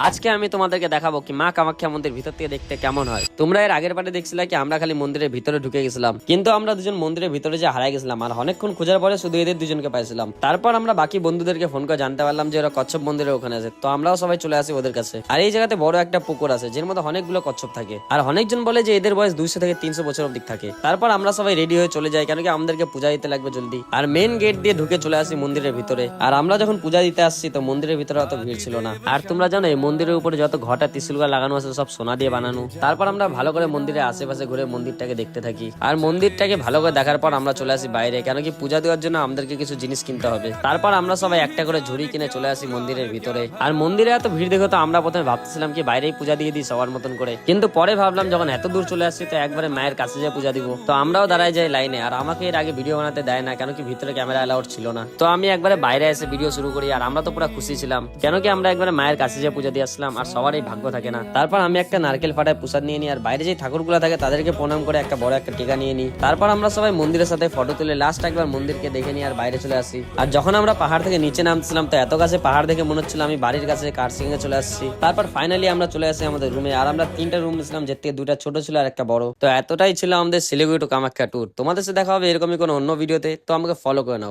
আজকে আমি তোমাদেরকে দেখাবো কি মা কামাখ্যা মন্দির ভিতর থেকে দেখতে কেমন হয়। তোমরা এর আগের পার্টে দেখছিলে কি আমরা খালি মন্দিরের ভিতরে ঢুকে গেছিলাম, কিন্তু আমরা দুজন মন্দিরের ভিতরে যে হারাই গেছিলাম আর অনেকক্ষণ খোঁজার পরে শুধু এদের দুজনকে পাইছিলাম। তারপর আমরা বাকি বন্ধুদেরকে ফোন করে জানতে পারলাম যে ওরা কচ্ছপ মন্দিরের ওখানে আছে, তো আমরাও সবাই চলে আসি ওদের কাছে। আর এই জায়গাতে বড় একটা পুকুর আছে যের মধ্যে অনেকগুলো কচ্ছপ থাকে, আর অনেকজন বলে যে এদের বয়স 200 থেকে 300 বছর অব্দি থাকে। তারপর আমরা সবাই রেডি হয়ে চলে যাই, কেন কি আমাদেরকে পূজা দিতে লাগবে জলদি। আর মেন গেট দিয়ে ঢুকে চলে আসি মন্দিরের ভিতরে। আর আমরা যখন পূজা দিতে আসছি তো মন্দিরের ভিতরে অত ভিড় ছিল না। আর তোমরা জানো এই মন্দিরের উপরে যত ঘটা ত্রিশূলগুলো লাগানো আছে সব সোনা দিয়ে বানানো। তারপর আমরা ভালো করে মন্দিরের আশেপাশে ঘুরে মন্দিরটাকে দেখতে থাকি। আর মন্দিরটাকে ভালো করে দেখার পর আমরা চলে আসি বাইরে, কেন কি পূজা দেওয়ার জন্য আমাদেরকে কিছু জিনিস কিনতে হবে। তারপর আমরা সবাই একটা করে ঝুড়ি কিনে চলে আসি মন্দিরের ভিতরে। আর মন্দিরে এত ভিড় দেখে তো আমরা প্রথমে ভাবতেছিলাম কি বাইরেই পূজা দিয়ে দিই সবার মতন করে, কিন্তু পরে ভাবলাম যখন এত দূর চলে আসছি তো একবারে মায়ের কাছে যে পূজা দিব। তো আমরাও দাঁড়ায় যাই লাইনে। আর আমাকে এর আগে ভিডিও বানাতে দেয় না, কেন কি ভিতরে ক্যামেরা অ্যালাউড ছিল না। তো আমি একবারে বাইরে এসে ভিডিও শুরু করি। আর আমরা তো পুরো খুশি ছিলাম, কেন কি আমরা একবারে মায়ের কাছে যে পূজা দিয়ে আসলাম। আর সবারই ভাগ্য থাকে না। তারপর আমি একটা নারকেল ফাটায় প্রসাদ নিয়ে নিই, আর বাইরে যে ঠাকুরগুলো থাকে তাদেরকে প্রণাম করে একটা বড় একটা টিকা নিয়ে নিই। তারপর আমরা সবাই মন্দিরের সাথে ফটো তুলে লাস্ট একবার মন্দিরকে দেখে নিই আর বাইরে চলে আসি। আর যখন আমরা পাহাড় থেকে নিচে নামছিলাম তো এত কাছে পাহাড় দেখে মনে হচ্ছিল আমি বাড়ির কাছে কার্সিং এ চলে আসছি। তারপর ফাইনালি আমরা চলে আসি আমাদের রুমে। আর আমরা 3টা রুম ছিলাম, যের থেকে 2টা ছোট ছিল আর একটা বড়। তো এতটাই ছিল আমাদের শিলিগুড়ি টু কামাখ্যা ট্যুর। তোমাদের সাথে দেখা হবে এরকমই কোনো অন্য ভিডিওতে, তো আমাকে ফলো করে নাও।